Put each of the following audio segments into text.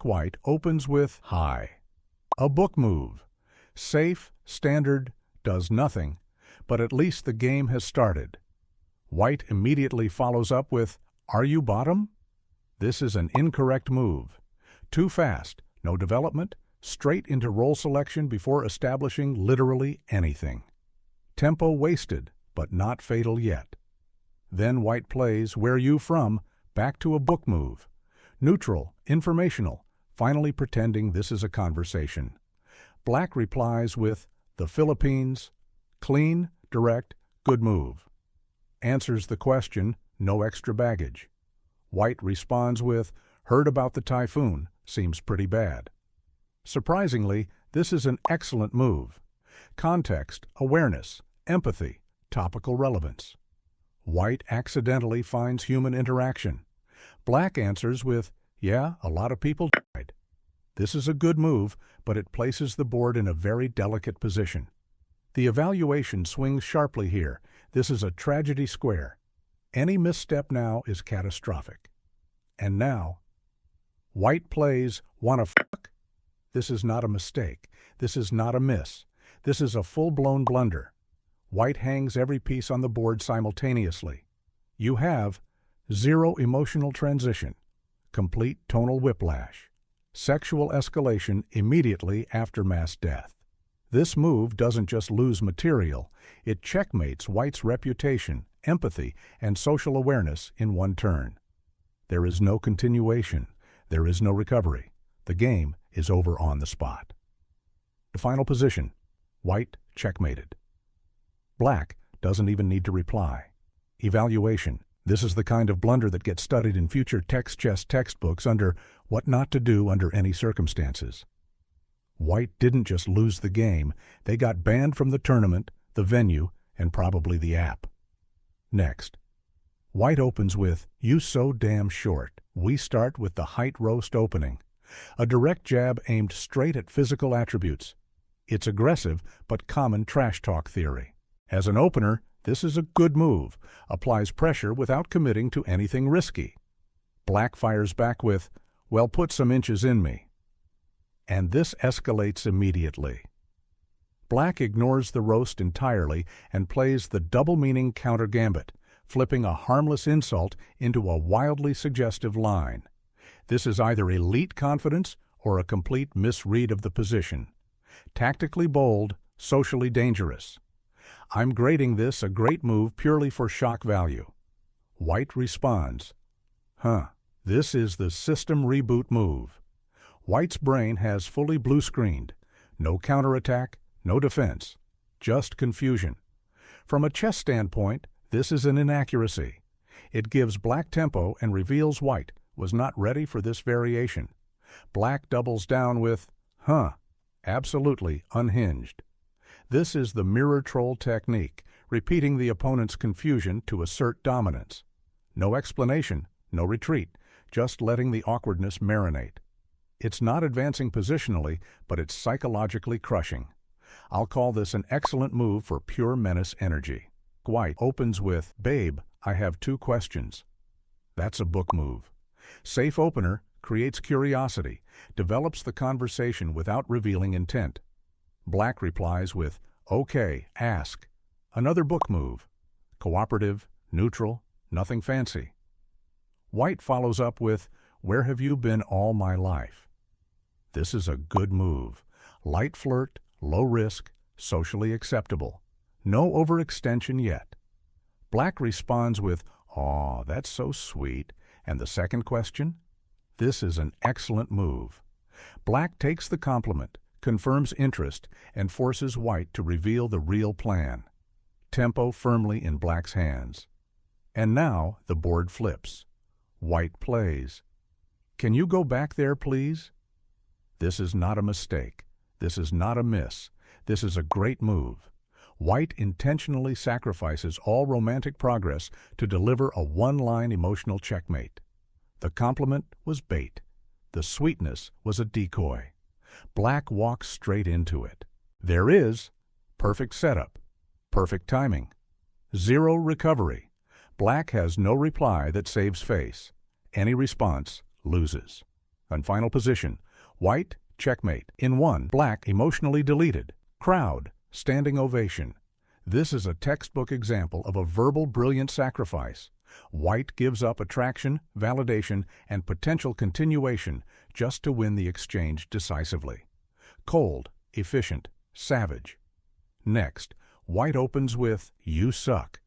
White opens with high. A book move. Safe, standard, does nothing, but at least the game has started. White immediately follows up with, are you bottom? This is an incorrect move. Too fast, no development, straight into role selection before establishing literally anything. Tempo wasted, but not fatal yet. Then White plays where you from, back to a book move. Neutral, informational, finally pretending this is a conversation. Black replies with the Philippines, clean, direct, good move. Answers the question, no extra baggage. White responds with, heard about the typhoon, seems pretty bad. Surprisingly, this is an excellent move. Context, awareness, empathy, topical relevance. White accidentally finds human interaction. Black answers with, yeah, a lot of people died. This is a good move, but it places the board in a very delicate position. The evaluation swings sharply here. This is a tragedy square. Any misstep now is catastrophic. And now, White plays, wanna fuck? This is not a mistake. This is not a miss. This is a full-blown blunder. White hangs every piece on the board simultaneously. You have zero emotional transition, complete tonal whiplash, sexual escalation immediately after mass death. This move doesn't just lose material, it checkmates White's reputation, empathy, and social awareness in one turn. There is no continuation. There is no recovery. The game is over on the spot. The final position, White checkmated. Black doesn't even need to reply. Evaluation. This is the kind of blunder that gets studied in future text chess textbooks under what not to do under any circumstances. White didn't just lose the game, they got banned from the tournament, the venue, and probably the app. Next. White opens with, you so damn short. We start with the height roast opening. A direct jab aimed straight at physical attributes. It's aggressive, but common trash talk theory. As an opener, this is a good move, applies pressure without committing to anything risky. Black fires back with, well, put some inches in me. And this escalates immediately. Black ignores the roast entirely and plays the double-meaning counter gambit, flipping a harmless insult into a wildly suggestive line. This is either elite confidence or a complete misread of the position. Tactically bold, socially dangerous. I'm grading this a great move purely for shock value. White responds, this is the system reboot move. White's brain has fully blue-screened. No counterattack, no defense, just confusion. From a chess standpoint, this is an inaccuracy. It gives Black tempo and reveals White was not ready for this variation. Black doubles down with, absolutely unhinged. This is the mirror troll technique, repeating the opponent's confusion to assert dominance. No explanation, no retreat, just letting the awkwardness marinate. It's not advancing positionally, but it's psychologically crushing. I'll call this an excellent move for pure menace energy. White opens with, babe, I have 2 questions. That's a book move. Safe opener, creates curiosity, develops the conversation without revealing intent. Black replies with, okay, ask. Another book move. Cooperative, neutral, nothing fancy. White follows up with, where have you been all my life? This is a good move. Light flirt, low risk, socially acceptable. No overextension yet. Black responds with, aw, that's so sweet. And the second question? This is an excellent move. Black takes the compliment, confirms interest, and forces White to reveal the real plan. Tempo firmly in Black's hands. And now the board flips. White plays. Can you go back there, please? This is not a mistake. This is not a miss. This is a great move. White intentionally sacrifices all romantic progress to deliver a one-line emotional checkmate. The compliment was bait. The sweetness was a decoy. Black walks straight into it. There is perfect setup, perfect timing, zero recovery. Black has no reply that saves face. Any response loses. And final position. White, checkmate. In 1, Black, emotionally deleted. Crowd, standing ovation. This is a textbook example of a verbal brilliant sacrifice. White gives up attraction, validation, and potential continuation just to win the exchange decisively. Cold, efficient, savage. Next, White opens with, "You suck."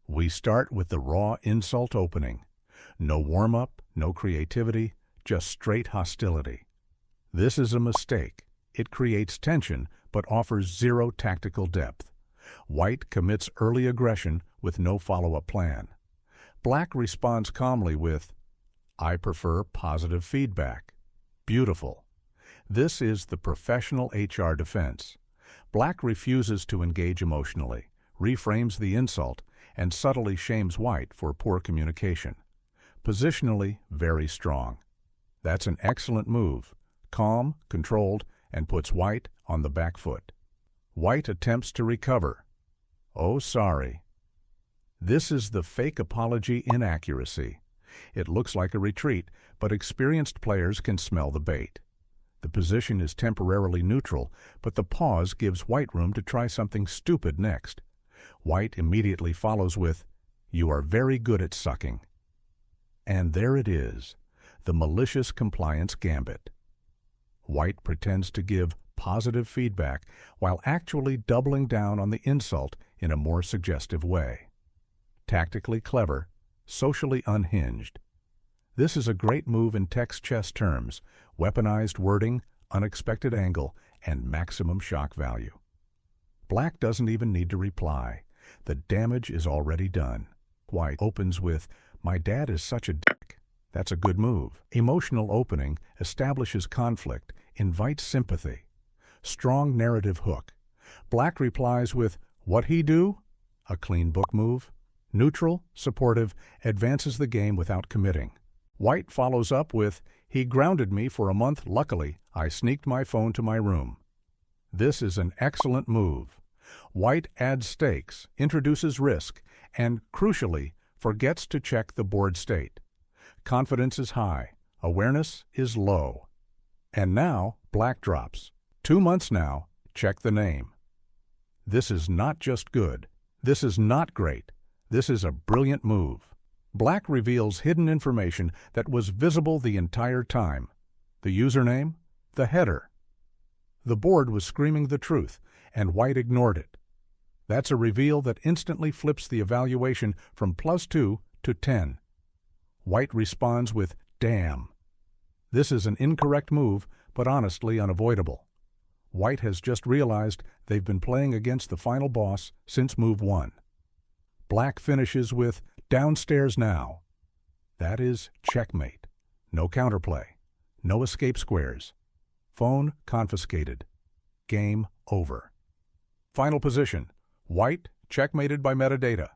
We start with the raw insult opening. No warm-up, no creativity, just straight hostility. This is a mistake. It creates tension, but offers zero tactical depth. White commits early aggression with no follow-up plan. Black responds calmly with, "I prefer positive feedback." Beautiful. This is the professional HR defense. Black refuses to engage emotionally, reframes the insult, and subtly shames White for poor communication. Positionally, very strong. That's an excellent move. Calm, controlled, and puts White on the back foot. White attempts to recover. "Oh, sorry." This is the fake apology inaccuracy. It looks like a retreat, but experienced players can smell the bait. The position is temporarily neutral, but the pause gives White room to try something stupid next. White immediately follows with, "You are very good at sucking." And there it is, the malicious compliance gambit. White pretends to give positive feedback while actually doubling down on the insult in a more suggestive way. Tactically clever, socially unhinged. This is a great move in text chess terms: weaponized wording, unexpected angle, and maximum shock value. Black doesn't even need to reply. The damage is already done. White opens with, "My dad is such a dick." That's a good move. Emotional opening establishes conflict, invites sympathy. Strong narrative hook. Black replies with, "What he do?" A clean book move. Neutral, supportive, advances the game without committing. White follows up with, "He grounded me for a month. Luckily, I sneaked my phone to my room." This is an excellent move. White adds stakes, introduces risk, and, crucially, forgets to check the board state. Confidence is high. Awareness is low. And now, Black drops. 2 months now, check the name. This is not just good. This is not great. This is a brilliant move. Black reveals hidden information that was visible the entire time. The username? The header. The board was screaming the truth, and White ignored it. That's a reveal that instantly flips the evaluation from +2 to 10. White responds with, "Damn." This is an incorrect move, but honestly unavoidable. White has just realized they've been playing against the final boss since move 1. Black finishes with, "Downstairs now." That is checkmate. No counterplay. No escape squares. Phone confiscated. Game over. Final position. White checkmated by metadata.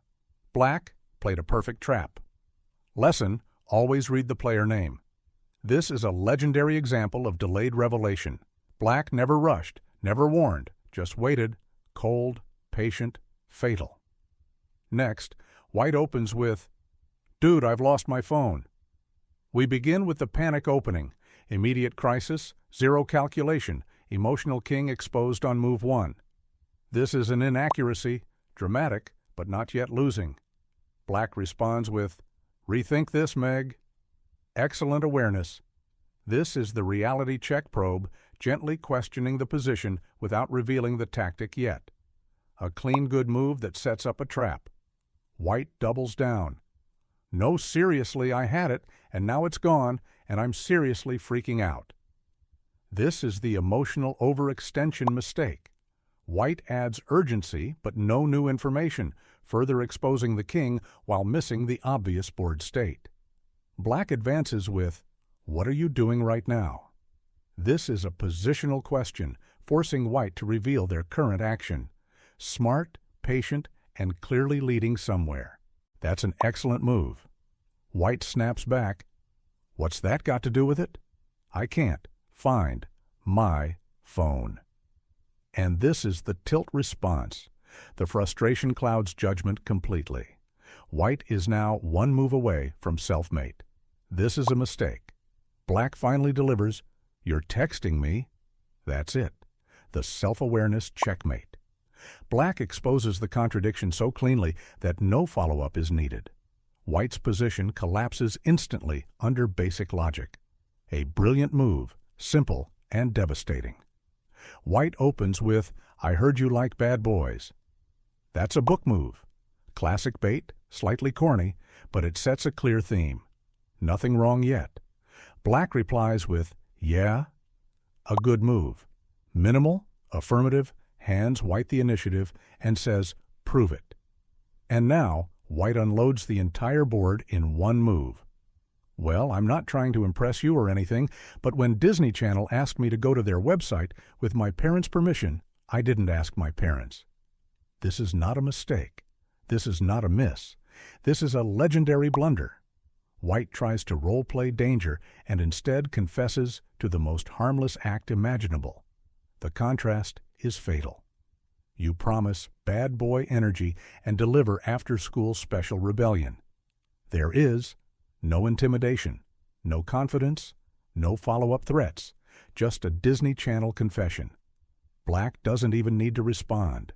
Black played a perfect trap. Lesson: always read the player name. This is a legendary example of delayed revelation. Black never rushed, never warned, just waited, cold, patient, fatal. Next, White opens with, "Dude, I've lost my phone." We begin with the panic opening. Immediate crisis, zero calculation, emotional king exposed on move 1. This is an inaccuracy, dramatic, but not yet losing. Black responds with, "Rethink this, Meg." Excellent awareness. This is the reality check probe, gently questioning the position without revealing the tactic yet. A clean good move that sets up a trap. White doubles down. "No, seriously, I had it, and now it's gone, and I'm seriously freaking out." This is the emotional overextension mistake. White adds urgency, but no new information, further exposing the king while missing the obvious board state. Black advances with, "What are you doing right now?" This is a positional question, forcing White to reveal their current action. Smart, patient, and clearly leading somewhere. That's an excellent move. White snaps back. "What's that got to do with it?" "I can't find my phone." And this is the tilt response. The frustration clouds judgment completely. White is now one move away from self-mate. This is a mistake. Black finally delivers, "You're texting me." That's it. The self-awareness checkmate. Black exposes the contradiction so cleanly that no follow-up is needed. White's position collapses instantly under basic logic. A brilliant move, simple and devastating. White opens with, "I heard you like bad boys." That's a book move. Classic bait, slightly corny, but it sets a clear theme. Nothing wrong yet. Black replies with, "Yeah?" A good move. Minimal, affirmative, hands White the initiative, and says, "Prove it." And now, White unloads the entire board in one move. Well, I'm not trying to impress you or anything, but when Disney Channel asked me to go to their website with my parents' permission, I didn't ask my parents. This is not a mistake. This is not a miss. This is a legendary blunder. White tries to role-play danger and instead confesses to the most harmless act imaginable. The contrast is fatal. You promise bad boy energy and deliver after-school special rebellion. There is no intimidation, no confidence, no follow-up threats, just a Disney Channel confession. Black doesn't even need to respond.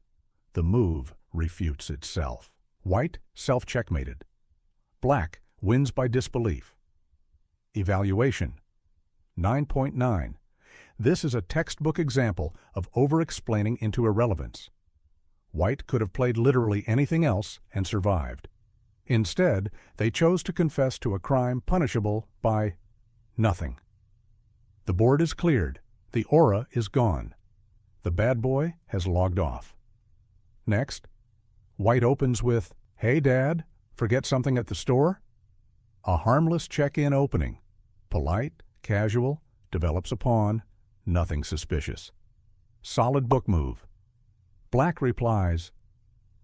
The move refutes itself. White self-checkmated. Black wins by disbelief. Evaluation 9.9. This is a textbook example of over-explaining into irrelevance. White could have played literally anything else and survived. Instead, they chose to confess to a crime punishable by nothing. The board is cleared. The aura is gone. The bad boy has logged off. Next, White opens with, "Hey, Dad, forget something at the store?" A harmless check-in opening. Polite, casual, develops a pawn, nothing suspicious. Solid book move. Black replies,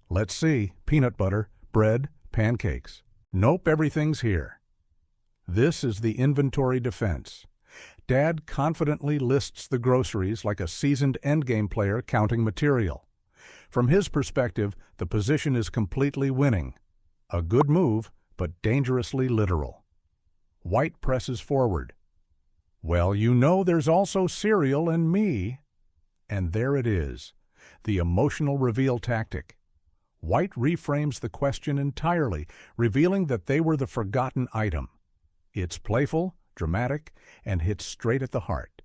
"Let's see, peanut butter, bread, pancakes. Nope, everything's here." This is the inventory defense. Dad confidently lists the groceries like a seasoned endgame player counting material. From his perspective, the position is completely winning. A good move, but dangerously literal. White presses forward. "Well, you know there's also cereal and me." And there it is, the emotional reveal tactic. White reframes the question entirely, revealing that they were the forgotten item. It's playful, dramatic, and hits straight at the heart.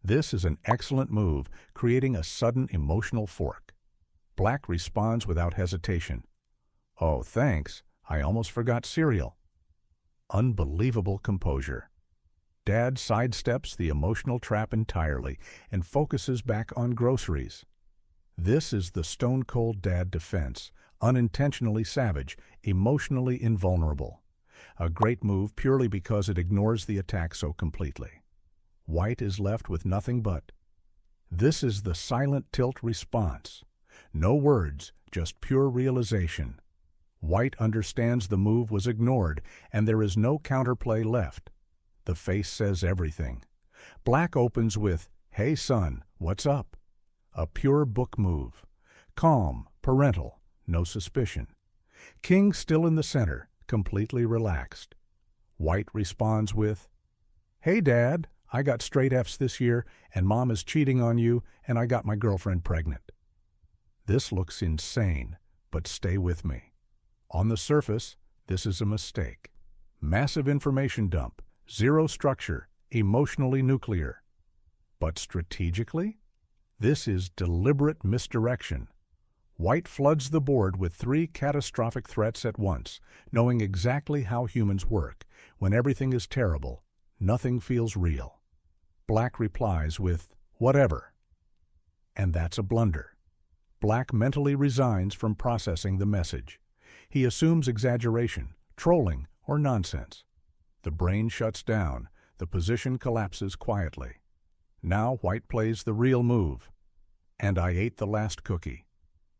This is an excellent move, creating a sudden emotional fork. Black responds without hesitation. "Oh, thanks. I almost forgot cereal." Unbelievable composure. Dad sidesteps the emotional trap entirely and focuses back on groceries. This is the stone-cold dad defense, unintentionally savage, emotionally invulnerable. A great move purely because it ignores the attack so completely. White is left with nothing but. This is the silent tilt response. No words, just pure realization. White understands the move was ignored, and there is no counterplay left. The face says everything. Black opens with, "Hey son, what's up?" A pure book move. Calm, parental, no suspicion. King still in the center, completely relaxed. White responds with, "Hey Dad, I got straight F's this year, and Mom is cheating on you, and I got my girlfriend pregnant." This looks insane, but stay with me. On the surface, this is a mistake. Massive information dump, zero structure, emotionally nuclear. But strategically, this is deliberate misdirection. White floods the board with 3 catastrophic threats at once, knowing exactly how humans work. When everything is terrible, nothing feels real. Black replies with, "Whatever." And that's a blunder. Black mentally resigns from processing the message. He assumes exaggeration, trolling, or nonsense. The brain shuts down. The position collapses quietly. Now White plays the real move. "And I ate the last cookie."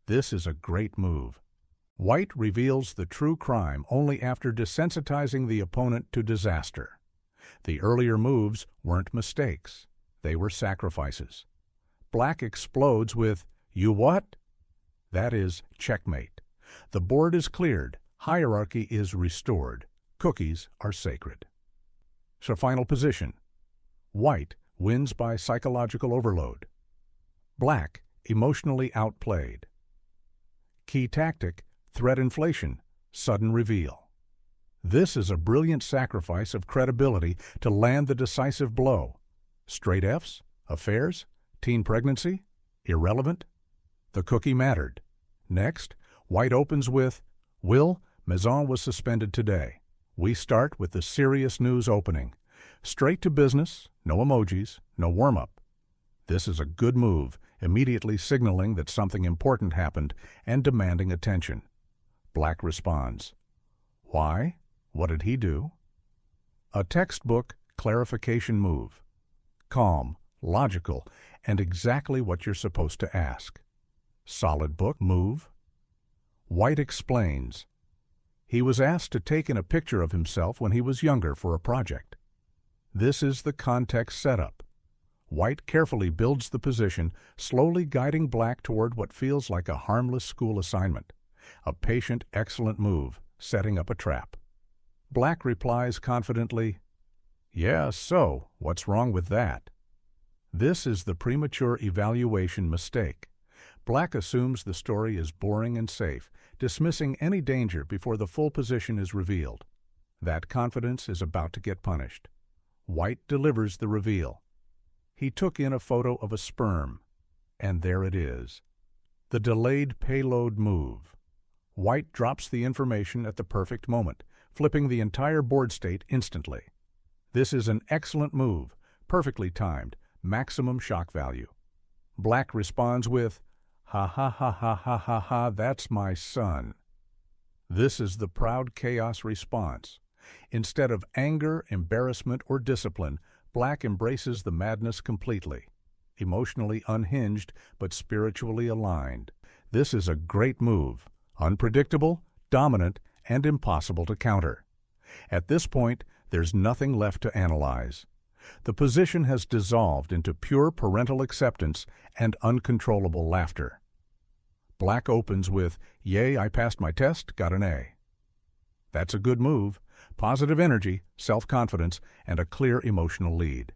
This is a great move. White reveals the true crime only after desensitizing the opponent to disaster. The earlier moves weren't mistakes. They were sacrifices. Black explodes with, "You what?" That is checkmate. The board is cleared. Hierarchy is restored. Cookies are sacred. So final position. White wins by psychological overload. Black emotionally outplayed. Key tactic, threat inflation, sudden reveal. This is a brilliant sacrifice of credibility to land the decisive blow. Straight Fs, affairs, teen pregnancy, irrelevant. The cookie mattered. Next, White opens with, Will, Maison was suspended today. We start with the serious news opening. Straight to business, no emojis, no warm-up. This is a good move, immediately signaling that something important happened and demanding attention. Black responds. Why? What did he do? A textbook clarification move. Calm, logical, and exactly what you're supposed to ask. Solid book move. White explains. He was asked to take in a picture of himself when he was younger for a project. This is the context setup. White carefully builds the position, slowly guiding Black toward what feels like a harmless school assignment. A patient, excellent move, setting up a trap. Black replies confidently, Yeah, so, what's wrong with that? This is the premature evaluation mistake. Black assumes the story is boring and safe, dismissing any danger before the full position is revealed. That confidence is about to get punished. White delivers the reveal. He took in a photo of a sperm, and there it is. The delayed payload move. White drops the information at the perfect moment, flipping the entire board state instantly. This is an excellent move, perfectly timed, maximum shock value. Black responds with, Ha ha ha ha ha ha ha, that's my son. This is the proud chaos response. Instead of anger, embarrassment, or discipline, Black embraces the madness completely. Emotionally unhinged, but spiritually aligned. This is a great move. Unpredictable, dominant, and impossible to counter. At this point, there's nothing left to analyze. The position has dissolved into pure parental acceptance and uncontrollable laughter. Black opens with, Yay, I passed my test, got an A. That's a good move. Positive energy, self-confidence, and a clear emotional lead.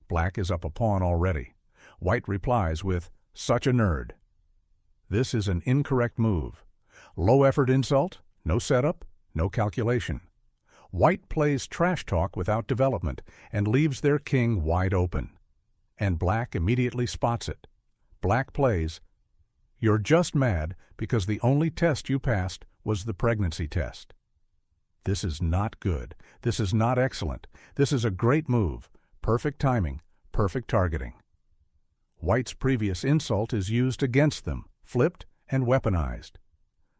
Black is up a pawn already. White replies with, Such a nerd. This is an incorrect move. Low-effort insult, no setup, no calculation. White plays trash talk without development and leaves their king wide open. And Black immediately spots it. Black plays, You're just mad because the only test you passed was the pregnancy test. This is not good. This is not excellent. This is a great move. Perfect timing, perfect targeting. White's previous insult is used against them, flipped and weaponized.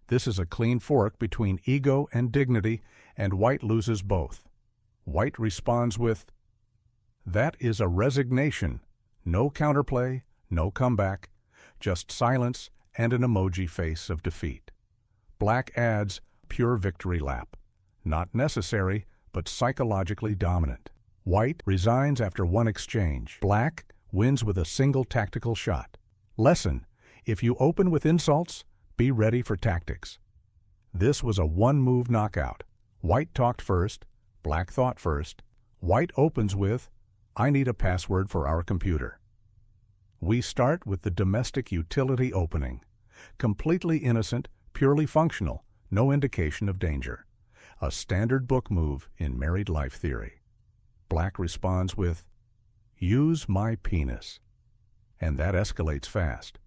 This is a clean fork between ego and dignity, and White loses both. White responds with, That is a resignation. No counterplay, no comeback, just silence and an emoji face of defeat. Black adds, Pure victory lap. Not necessary, but psychologically dominant. White resigns after one exchange. Black wins with a single tactical shot. Lesson: if you open with insults, be ready for tactics. This was a one-move knockout. White talked first, Black thought first. White opens with, I need a password for our computer. We start with the domestic utility opening. Completely innocent, purely functional, no indication of danger. A standard book move in married life theory. Black responds with, Use my penis. And that escalates fast.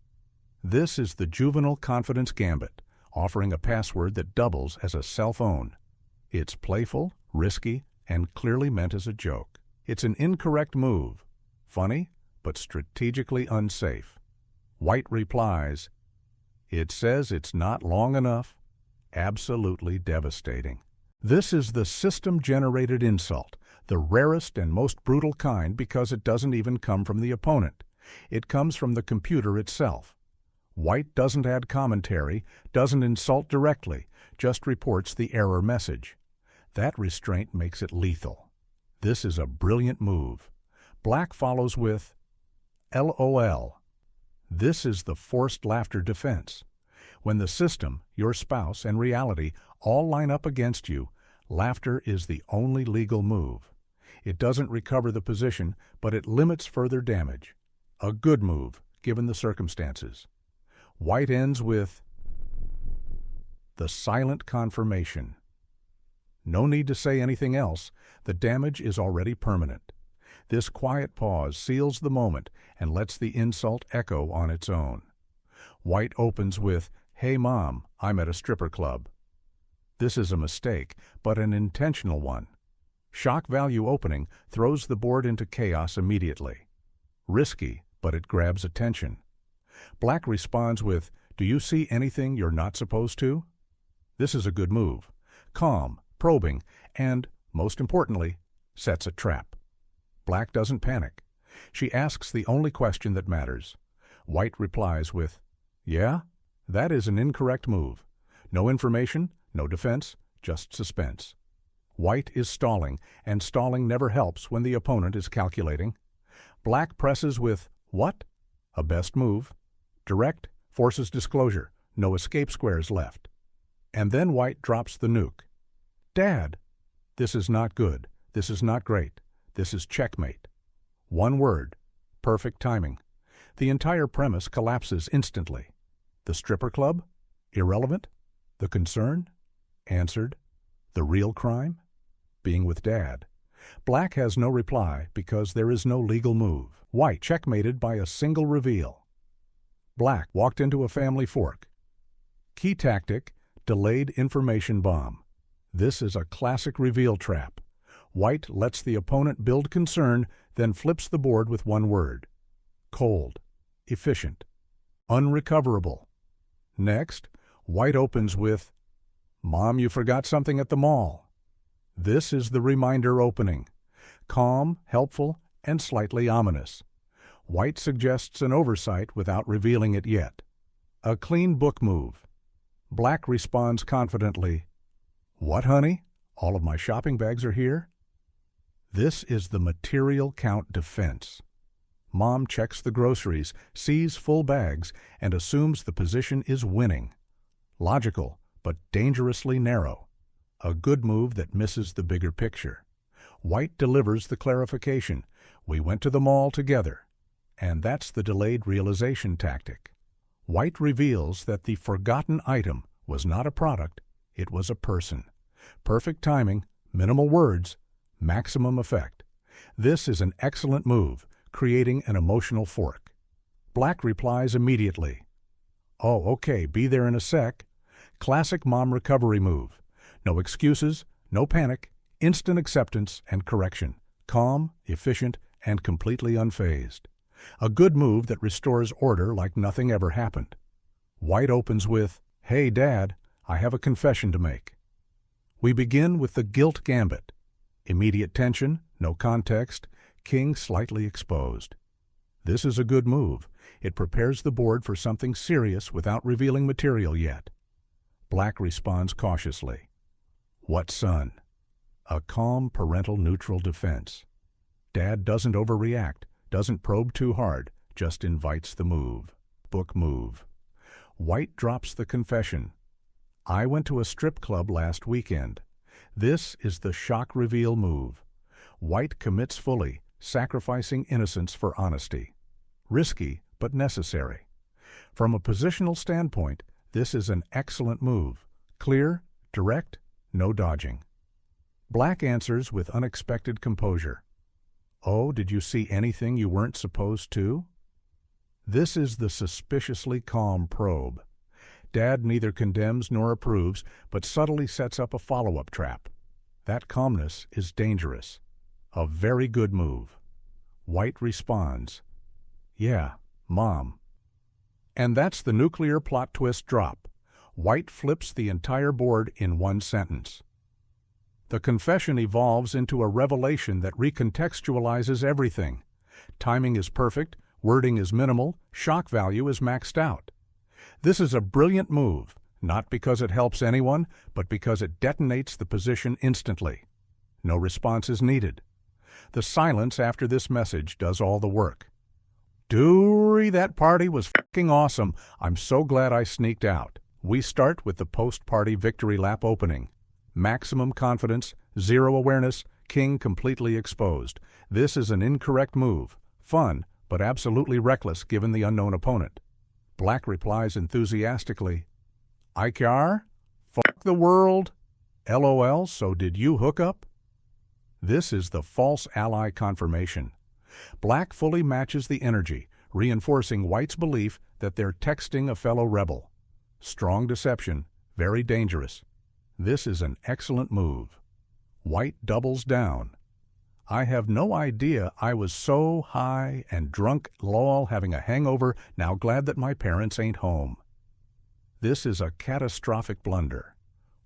This is the juvenile confidence gambit, offering a password that doubles as a cell phone. It's playful, risky, and clearly meant as a joke. It's an incorrect move. Funny, but strategically unsafe. White replies, It says it's not long enough. Absolutely devastating. This is the system-generated insult, the rarest and most brutal kind because it doesn't even come from the opponent. It comes from the computer itself. White doesn't add commentary, doesn't insult directly, just reports the error message. That restraint makes it lethal. This is a brilliant move. Black follows with, LOL. This is the forced laughter defense. When the system, your spouse, and reality all line up against you, laughter is the only legal move. It doesn't recover the position, but it limits further damage. A good move, given the circumstances. White ends with the silent confirmation. No need to say anything else. The damage is already permanent. This quiet pause seals the moment and lets the insult echo on its own. White opens with, "Hey Mom, I'm at a stripper club." This is a mistake, but an intentional one. Shock value opening throws the board into chaos immediately. Risky, but it grabs attention. Black responds with, "Do you see anything you're not supposed to?" This is a good move. Calm, probing, and, most importantly, sets a trap. Black doesn't panic. She asks the only question that matters. White replies with, "Yeah, that is an incorrect move. No information, no defense, just suspense." White is stalling, and stalling never helps when the opponent is calculating. Black presses with, "What?" A best move. Direct, forces disclosure, no escape squares left. And then White drops the nuke. "Dad!" This is not good. This is not great. This is checkmate. One word. Perfect timing. The entire premise collapses instantly. The stripper club? Irrelevant. The concern? Answered. The real crime? Being with Dad. Black has no reply because there is no legal move. White checkmated by a single reveal. Black walked into a family fork. Key tactic, delayed information bomb. This is a classic reveal trap. White lets the opponent build concern, then flips the board with one word. Cold. Efficient. Unrecoverable. Next, White opens with, "Mom, you forgot something at the mall." This is the reminder opening. Calm, helpful, and slightly ominous. White suggests an oversight without revealing it yet. A clean book move. Black responds confidently, "What, honey? All of my shopping bags are here?" This is the material count defense. Mom checks the groceries, sees full bags, and assumes the position is winning. Logical, but dangerously narrow. A good move that misses the bigger picture. White delivers the clarification. "We went to the mall together." And that's the delayed realization tactic. White reveals that the forgotten item was not a product, it was a person. Perfect timing, minimal words, maximum effect. This is an excellent move, creating an emotional fork. Black replies immediately. "Oh, okay, be there in a sec." Classic mom recovery move. No excuses, no panic, instant acceptance and correction. Calm, efficient, and completely unfazed. A good move that restores order like nothing ever happened. White opens with, "Hey, Dad, I have a confession to make." We begin with the guilt gambit. Immediate tension, no context, king slightly exposed. This is a good move. It prepares the board for something serious without revealing material yet. Black responds cautiously. "What, son?" A calm parental neutral defense. Dad doesn't overreact, doesn't probe too hard, just invites the move. Book move. White drops the confession. "I went to a strip club last weekend." This is the shock reveal move. White commits fully, sacrificing innocence for honesty. Risky, but necessary. From a positional standpoint, this is an excellent move. Clear, direct, no dodging. Black answers with unexpected composure. "Oh, did you see anything you weren't supposed to?" This is the suspiciously calm probe. Dad neither condemns nor approves, but subtly sets up a follow-up trap. That calmness is dangerous. A very good move. White responds, "Yeah, Mom." And that's the nuclear plot twist drop. White flips the entire board in one sentence. The confession evolves into a revelation that recontextualizes everything. Timing is perfect, wording is minimal, shock value is maxed out. This is a brilliant move, not because it helps anyone, but because it detonates the position instantly. No response is needed. The silence after this message does all the work. "Doory, that party was f***ing awesome. I'm so glad I sneaked out." We start with the post-party victory lap opening. Maximum confidence, zero awareness, king completely exposed. This is an incorrect move. Fun, but absolutely reckless given the unknown opponent. Black replies enthusiastically, "Icar? Fuck the world? LOL, so did you hook up?" This is the false ally confirmation. Black fully matches the energy, reinforcing White's belief that they're texting a fellow rebel. Strong deception, very dangerous. This is an excellent move. White doubles down. "I have no idea I was so high and drunk, lol, having a hangover, now glad that my parents ain't home." This is a catastrophic blunder.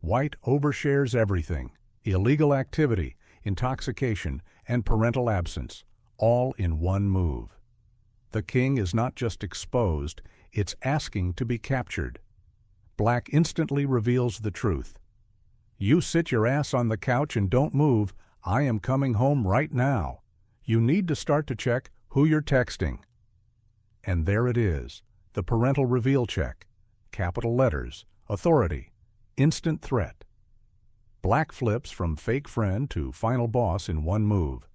White overshares everything: illegal activity, intoxication, and parental absence, all in one move. The king is not just exposed, it's asking to be captured. Black instantly reveals the truth. "You sit your ass on the couch and don't move. I am coming home right now. You need to start to check who you're texting." And there it is, the parental reveal check. Capital letters, authority, instant threat. Black flips from fake friend to final boss in one move.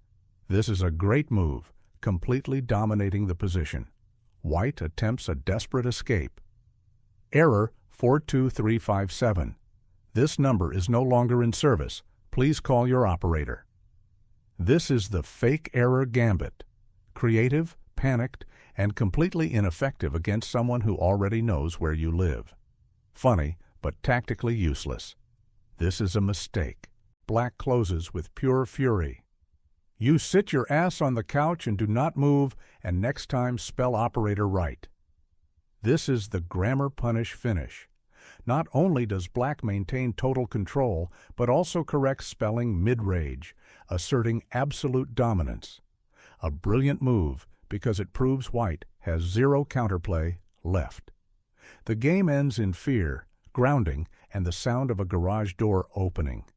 This is a great move, completely dominating the position. White attempts a desperate escape. Error 42357. This number is no longer in service. Please call your operator. This is the fake error gambit. Creative, panicked, and completely ineffective against someone who already knows where you live. Funny, but tactically useless. This is a mistake. Black closes with pure fury. "You sit your ass on the couch and do not move, and next time spell operator right." This is the grammar punish finish. Not only does Black maintain total control, but also corrects spelling mid-rage, asserting absolute dominance. A brilliant move because it proves White has zero counterplay left. The game ends in fear, grounding, and the sound of a garage door opening.